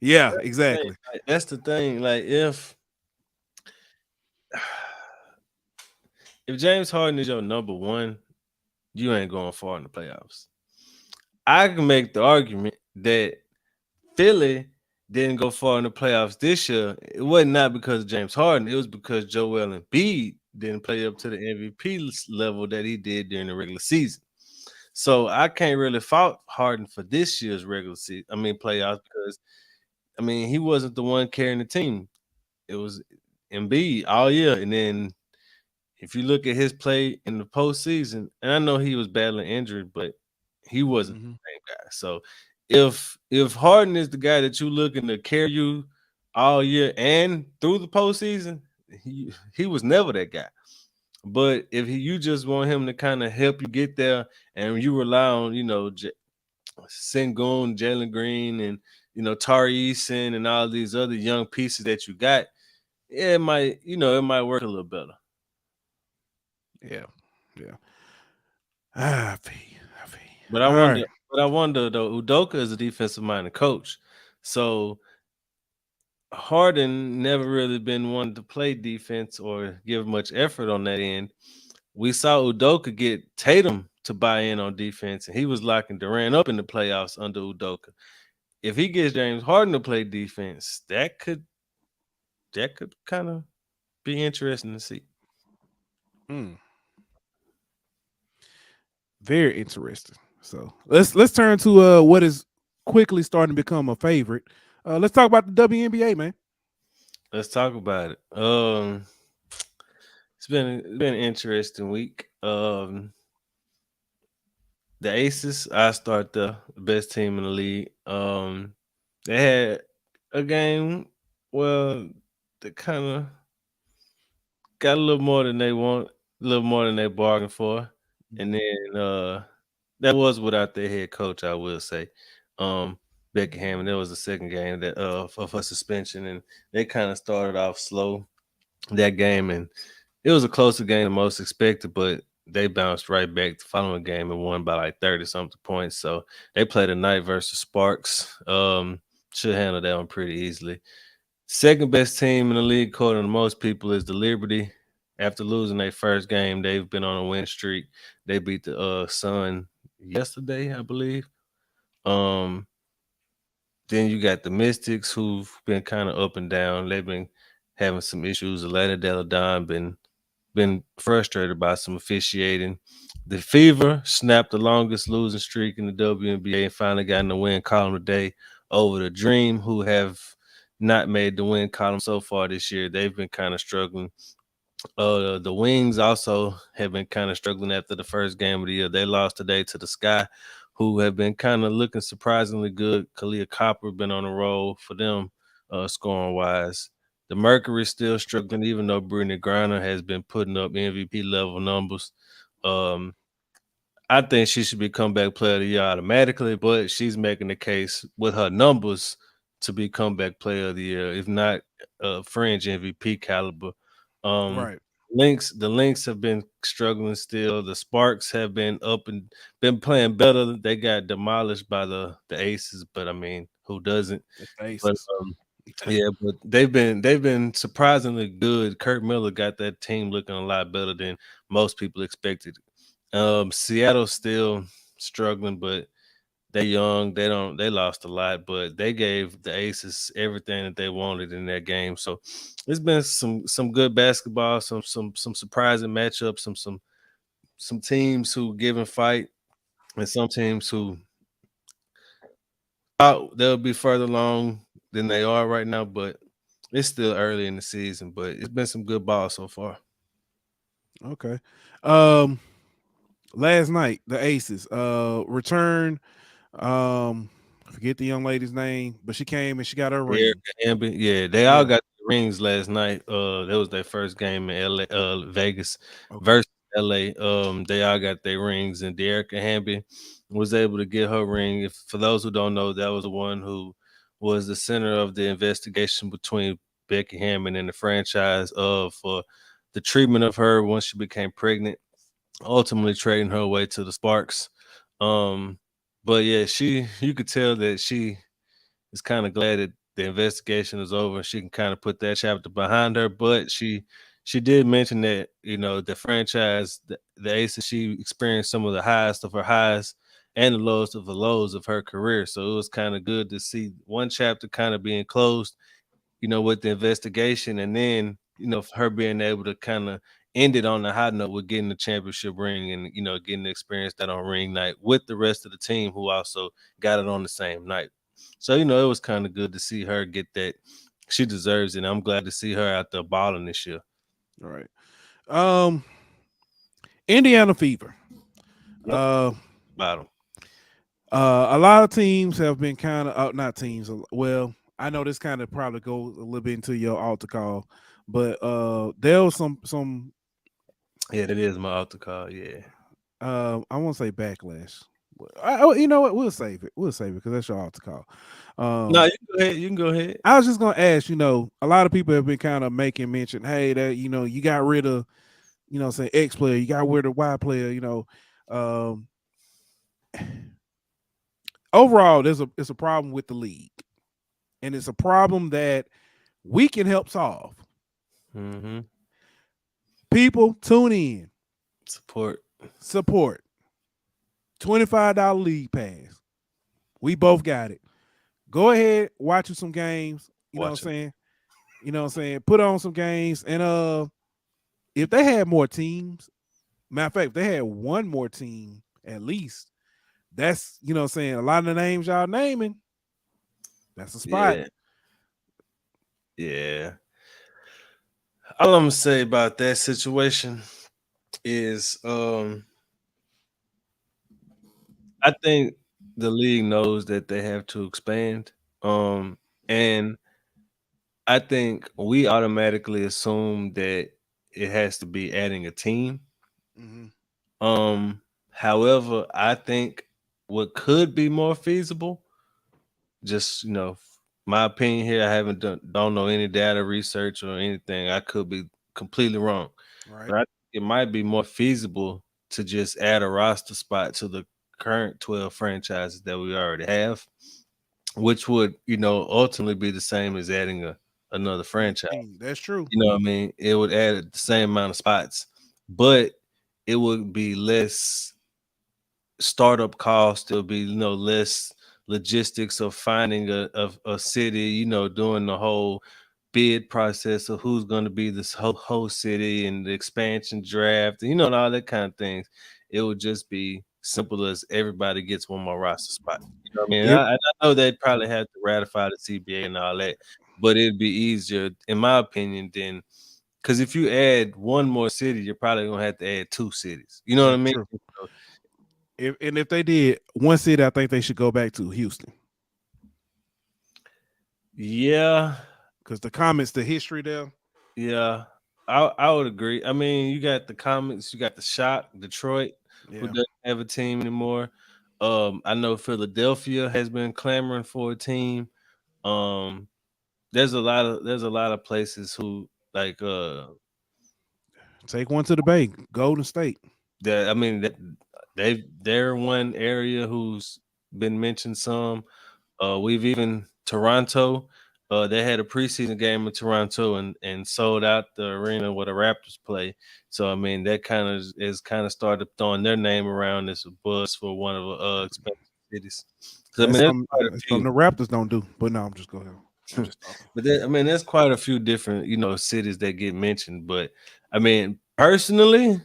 S2: Yeah, exactly.
S5: That's the thing. Like if James Harden is your number one, you ain't going far in the playoffs. I can make the argument that Philly didn't go far in the playoffs this year. It wasn't not because of James Harden. It was because Joel Embiid didn't play up to the MVP level that he did during the regular season. So I can't really fault Harden for this year's regular season. I mean playoffs because he wasn't the one carrying the team. It was Embiid all year, and then if you look at his play in the postseason, and I know he was battling injury, but he wasn't the same guy. So if Harden is the guy that you looking to carry you all year and through the postseason, he was never that guy. But if you just want him to kind of help you get there, and you rely on Sengun, Jalen Green, and Tari Eason and all these other young pieces that you got, it might work a little better.
S2: Yeah. I feel.
S5: But I wonder though, Udoka is a defensive minded coach. So Harden never really been one to play defense or give much effort on that end. We saw Udoka get Tatum to buy in on defense, and he was locking Durant up in the playoffs under Udoka. If he gets James Harden to play defense, that could kind of be interesting to see.
S2: Very interesting. So let's turn to what is quickly starting to become a favorite. Let's talk about the WNBA, man.
S5: Let's talk about it. It's been an interesting week. The Aces, I start the best team in the league. They had a game, well, they kind of got a little more than they want, a little more than they bargained for. And then that was without their head coach, I will say. Becky Hammond, that was the second game that of her suspension, and they kind of started off slow that game, and it was a closer game than most expected, but they bounced right back the following game and won by like 30-something points. So they played tonight versus Sparks. Should handle that one pretty easily. Second best team in the league, according to most people, is the Liberty. After losing their first game, they've been on a win streak. They beat the Sun yesterday, I believe. Then you got the Mystics, who've been kind of up and down. They've been having some issues. Atlanta Deladon been frustrated by some officiating. The Fever snapped the longest losing streak in the WNBA and finally got in the win column today over the Dream, who have not made the win column so far this year. They've been kind of struggling. The Wings also have been kind of struggling after the first game of the year. They lost today to the Sky, who have been kind of looking surprisingly good. Kalia Copper been on a roll for them, scoring wise. The Mercury still struggling, even though Brittany Griner has been putting up MVP level numbers. I think she should be comeback player of the year automatically, but she's making the case with her numbers to be comeback player of the year, if not fringe MVP caliber.
S2: Right.
S5: The Lynx have been struggling still. The Sparks have been up and been playing better. They got demolished by the Aces, but I mean, who doesn't? But, yeah, but they've been surprisingly good. Kurt Miller got that team looking a lot better than most people expected. Seattle's still struggling, but they're young. They lost a lot, but they gave the Aces everything that they wanted in that game. So it's been some good basketball, some surprising matchups, some teams who give and fight, and some teams who thought they'll be further along than they are right now, but it's still early in the season. But it's been some good ball so far.
S2: Okay. Last night, the Aces returned. Forget the young lady's name, but she came and she got her ring.
S5: Yeah, they all got the rings last night. That was their first game in LA, Vegas versus LA. They all got their rings, and Derek Hamby was able to get her ring. If for those who don't know, that was the one who was the center of the investigation between Becky Hammond and the franchise for the treatment of her once she became pregnant, ultimately trading her away to the Sparks. But yeah, you could tell that she is kind of glad that the investigation is over and she can kind of put that chapter behind her. But she did mention that, the franchise, the Aces, she experienced some of the highest of her highs and the lowest of the lows of her career. So it was kind of good to see one chapter kind of being closed, with the investigation, and then, her being able to kind of end it on a high note with getting the championship ring and, getting to experience that on ring night with the rest of the team who also got it on the same night. So, it was kind of good to see her get that. She deserves it. And I'm glad to see her out there balling this year.
S2: All right. Indiana Fever.
S5: Yep. Bottom.
S2: A lot of teams have been kind of not teams. Well, I know this kind of probably goes a little bit into your altar call, but there was some.
S5: Yeah, that is my altar call. Yeah.
S2: I won't say backlash. You know what? We'll save it. We'll save it because that's your altar call.
S5: No, you can go ahead. You can go ahead.
S2: I was just gonna ask. A lot of people have been kind of making mention. Hey, that you got rid of, say X player. You got rid of Y player. Overall, it's a problem with the league, and it's a problem that we can help solve.
S5: Mm-hmm.
S2: People, tune in,
S5: support.
S2: $25 league pass. We both got it. Go ahead, watch some games. You know what I'm saying? Put on some games, and if they had more teams, matter of fact, if they had one more team at least. That's, a lot of the names y'all naming, that's a spot.
S5: Yeah. All I'm gonna say about that situation is I think the league knows that they have to expand. And I think we automatically assume that it has to be adding a team.
S2: Mm-hmm.
S5: However, I think what could be more feasible, just my opinion here, I don't know any data research or anything. I could be completely wrong.
S2: Right.
S5: But I think it might be more feasible to just add a roster spot to the current 12 franchises that we already have, which would, ultimately be the same as adding another franchise.
S2: That's true.
S5: You know what I mean? It would add the same amount of spots, but it would be less startup cost. It'll be, less logistics of finding a city, doing the whole bid process of who's going to be this whole city and the expansion draft, and all that kind of things. It would just be simple as everybody gets one more roster spot. You know what I mean? I know they'd probably have to ratify the CBA and all that, but it'd be easier, in my opinion, than because if you add one more city, you're probably gonna have to add two cities. You know what I mean?
S2: If they did one city, I think they should go back to Houston.
S5: Yeah,
S2: because the comments, the history there.
S5: Yeah, I would agree. I mean, you got the Comets, you got the Shock, Detroit, who doesn't have a team anymore. I know Philadelphia has been clamoring for a team. There's a lot of places who like
S2: take one to the Bay, Golden State.
S5: That I mean they're one area who's been mentioned some. We've even Toronto. They had a preseason game in Toronto and sold out the arena where the Raptors play. So I mean that kind of started throwing their name around as a buzz for one of the expensive cities.
S2: I mean, something the Raptors don't do. But no, I'm just going to.
S5: But there's quite a few different cities that get mentioned. But I mean personally,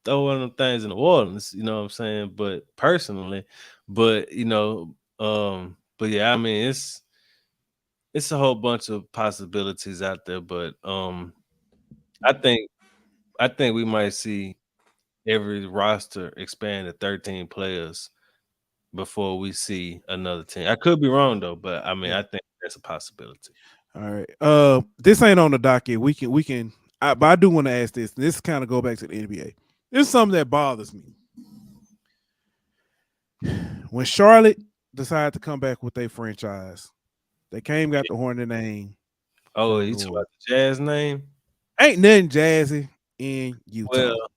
S5: throw one of them things in the Orleans. You know what I'm saying? But personally, but yeah, I mean it's a whole bunch of possibilities out there, but I think we might see every roster expand to 13 players before we see another team. I could be wrong though, but I mean I think that's a possibility.
S2: All right. This ain't on the docket. We can But I do want to ask this. This kind of go back to the NBA. This is something that bothers me. When Charlotte decided to come back with their franchise, they got the Hornet name.
S5: Oh, you talking about the Jazz name?
S2: Ain't nothing jazzy in Utah.
S5: Well,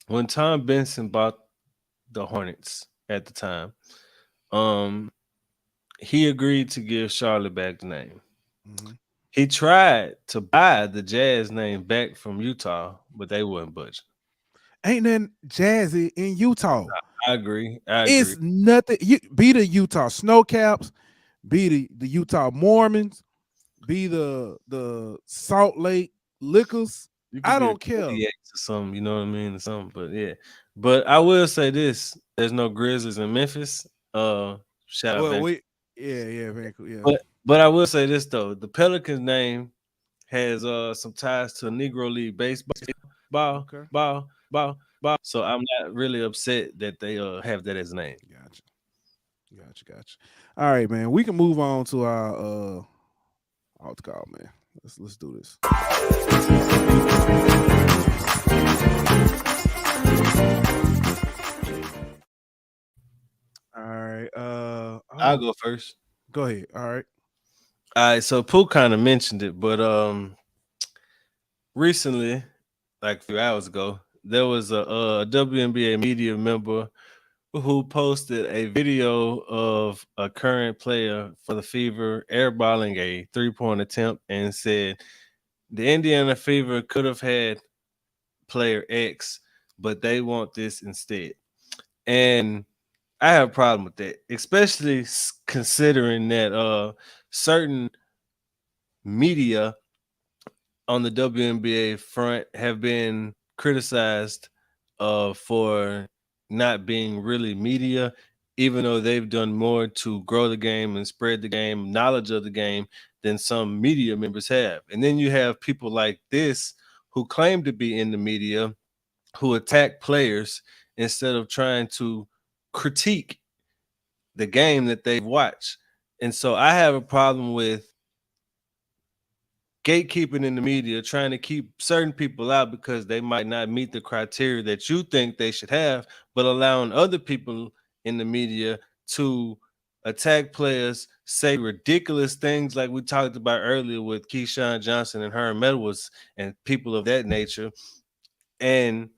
S5: when Tom Benson bought the Hornets at the time, he agreed to give Charlotte back the name. Mm-hmm. He tried to buy the Jazz name back from Utah, but they wouldn't budge.
S2: Ain't nothing jazzy in Utah.
S5: I agree.
S2: It's nothing. You be the Utah Snowcaps, be the Utah Mormons, be the Salt Lake Lickers. I don't care.
S5: Or something, you know what I mean? Or something, but yeah. But I will say this: there's no Grizzlies in Memphis. Shout out.
S2: Yeah, very cool. Yeah.
S5: But I will say this though: the Pelicans name has some ties to Negro League baseball. Okay. Ball. So I'm not really upset that they have that as a name.
S2: Gotcha. All right, man. We can move on to our alt call, man. Let's do this. All right.
S5: I'll go first.
S2: Go ahead. All right.
S5: So Pooh kind of mentioned it, but recently, like a few hours ago, there was a WNBA media member who posted a video of a current player for the Fever airballing a 3-point attempt and said the Indiana Fever could have had player X, but they want this instead. And I have a problem with that, especially considering that certain media on the WNBA front have been criticized for not being really media, even though they've done more to grow the game and spread the game, knowledge of the game, than some media members have. And then you have people like this who claim to be in the media who attack players instead of trying to critique the game that they've watched. And so I have a problem with gatekeeping in the media, trying to keep certain people out because they might not meet the criteria that you think they should have, but allowing other people in the media to attack players, say ridiculous things like we talked about earlier with Keyshawn Johnson and Herm Edwards and people of that nature, and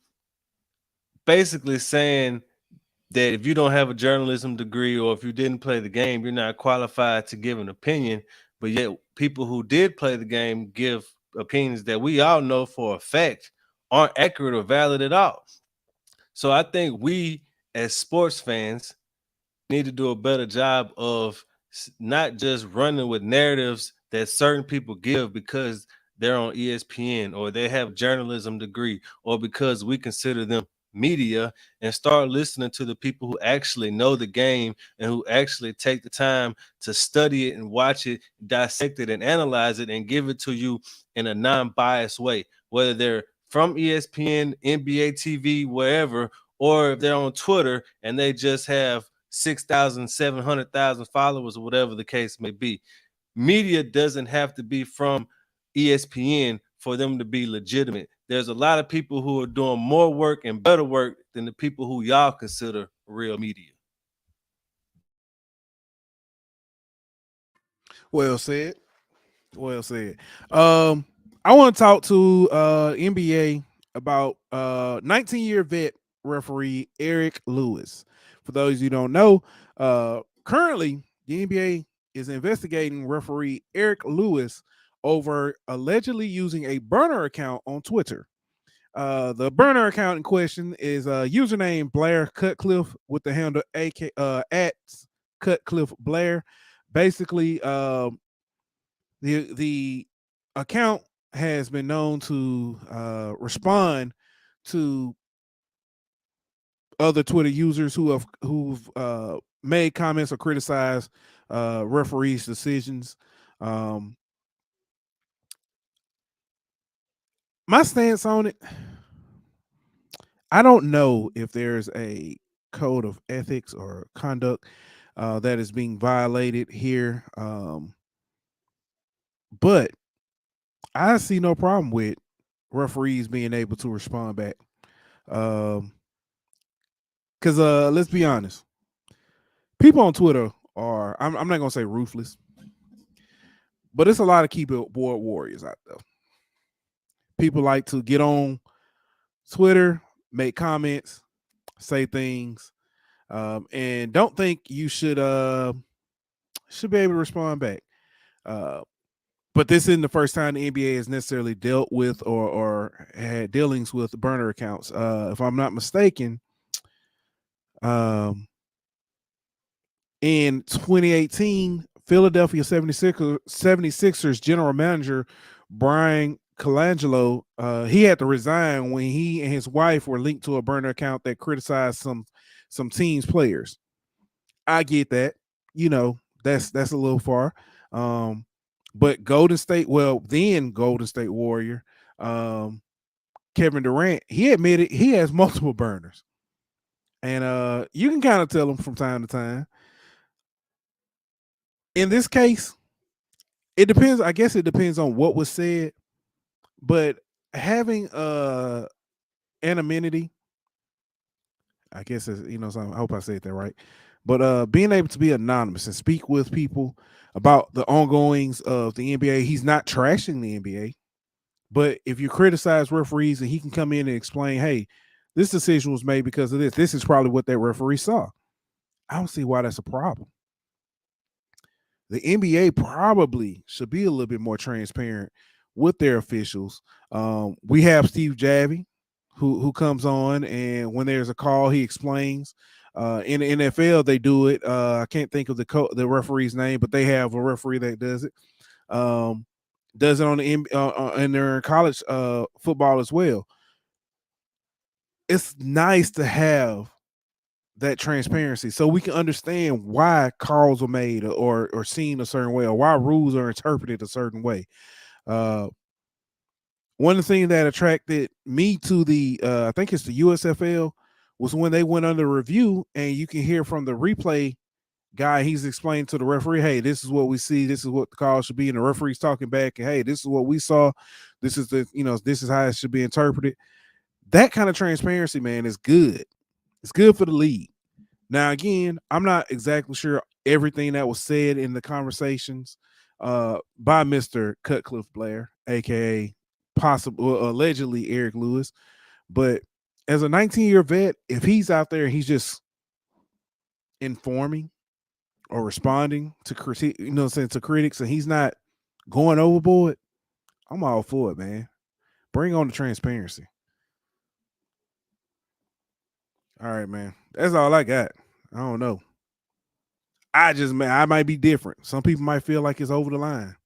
S5: basically saying that if you don't have a journalism degree or if you didn't play the game, you're not qualified to give an opinion. But yet people who did play the game give opinions that we all know for a fact aren't accurate or valid at all. So I think we as sports fans need to do a better job of not just running with narratives that certain people give because they're on ESPN or they have a journalism degree or because we consider them media, and start listening to the people who actually know the game and who actually take the time to study it and watch it, dissect it and analyze it and give it to you in a non-biased way, whether they're from ESPN, NBA TV, wherever, or if they're on Twitter and they just have 6,000, 700,000 followers or whatever the case may be. Media doesn't have to be from ESPN for them to be legitimate. There's a lot of people who are doing more work and better work than the people who y'all consider real media.
S2: Well said. I want to talk to NBA about 19-year vet referee Eric Lewis. For those who don't know, currently the NBA is investigating referee Eric Lewis over allegedly using a burner account on Twitter. The burner account in question is username Blair Cutcliffe with the handle at Cutcliffe Blair. Basically, the account has been known to respond to other Twitter users who've made comments or criticized referees' decisions. My stance on it, I don't know if there's a code of ethics or conduct that is being violated here, but I see no problem with referees being able to respond back. Because let's be honest, people on Twitter are, I'm not gonna say ruthless, but it's a lot of keyboard warriors out there. People like to get on Twitter, make comments, say things, and don't think you should be able to respond back. But this isn't the first time the NBA has necessarily dealt with or had dealings with burner accounts. If I'm not mistaken, in 2018, Philadelphia 76ers general manager Brian Colangelo, he had to resign when he and his wife were linked to a burner account that criticized some teams' players. I get that. That's a little far. But Golden State Warrior, Kevin Durant, he admitted he has multiple burners. And you can kind of tell him from time to time. In this case, it depends. I guess it depends on what was said. But having anonymity, I guess is, so I hope I said that right. But being able to be anonymous and speak with people about the ongoings of the NBA, he's not trashing the NBA. But if you criticize referees and he can come in and explain, hey, this decision was made because of this. This is probably what that referee saw. I don't see why that's a problem. The NBA probably should be a little bit more transparent with their officials. We have Steve Javie, who comes on, and when there's a call, he explains. In the NFL, they do it. I can't think of the referee's name, but they have a referee that does it. Does it on the in their college football as well. It's nice to have that transparency so we can understand why calls are made or seen a certain way, or why rules are interpreted a certain way. One of the things that attracted me to the I think it's the USFL was when they went under review, and you can hear from the replay guy, he's explaining to the referee, hey, this is what we see, this is what the call should be, and the referee's talking back, and hey, this is what we saw, this is this is how it should be interpreted. That kind of transparency, man, is good. It's good for the league. Now, again, I'm not exactly sure everything that was said in the conversations by Mr. Cutcliffe Blair, aka allegedly Eric Lewis, but as a 19-year vet, if he's out there and he's just informing or responding to critique, to critics, and he's not going overboard, I'm all for it, man. Bring on the transparency. All right, man. That's all I got. I don't know. I might be different. Some people might feel like it's over the line.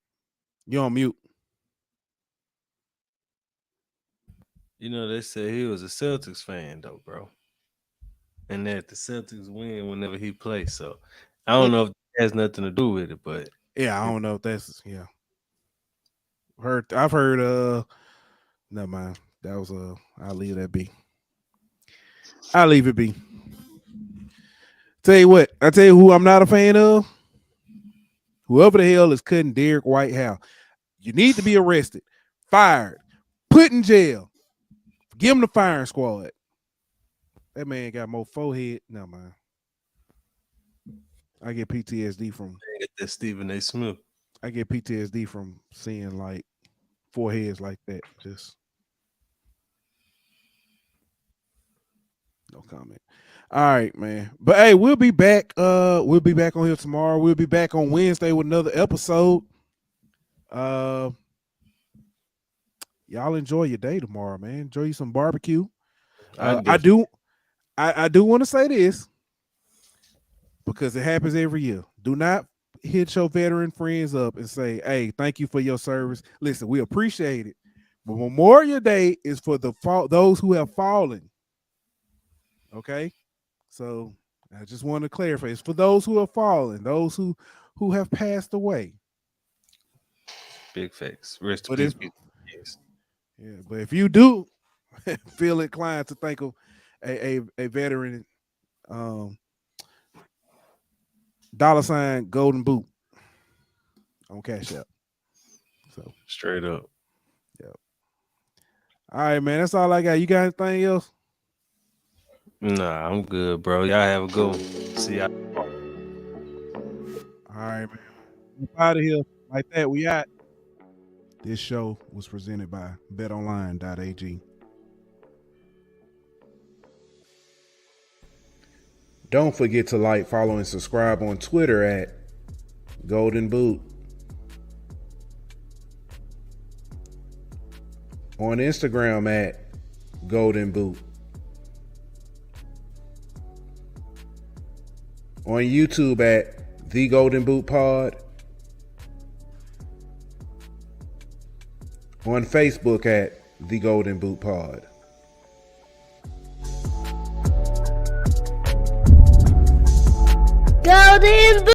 S2: You're on mute.
S5: They said he was a Celtics fan, though, bro. And that the Celtics win whenever he plays. So I don't know if it has nothing to do with it, but
S2: yeah, I don't know if that's I've heard never mind. That was I'll leave that be. I'll leave it be. Tell you what, I tell you who I'm not a fan of. Whoever the hell is cutting Derek White hair, you need to be arrested, fired, put in jail. Give him the firing squad. That man got more forehead. No, man. I get PTSD from
S5: that Stephen A. Smith.
S2: I get PTSD from seeing like foreheads like that. Just no comment. All right, man. But hey, we'll be back. We'll be back on here tomorrow. We'll be back on Wednesday with another episode. Y'all enjoy your day tomorrow, man. Enjoy you some barbecue. I do want to say this because it happens every year. Do not hit your veteran friends up and say, hey, thank you for your service. Listen, we appreciate it. But Memorial Day is for those who have fallen. Okay? So I just want to clarify. It's for those who have fallen, those who have passed away.
S5: Big facts. Rest in peace. Yes.
S2: Yeah, but if you do feel inclined to think of a veteran, $, Golden Boot on Cash App. So
S5: straight up.
S2: Yeah. All right, man. That's all I got. You got anything else?
S5: Nah, I'm good, bro. Y'all have a good one. See y'all.
S2: All right, man. We out of here. Like that, we out. This show was presented by betonline.ag.
S1: Don't forget to like, follow, and subscribe on Twitter at Golden Boot. On Instagram at Golden Boot. On YouTube at The Golden Boot Pod. On Facebook at The Golden Boot Pod.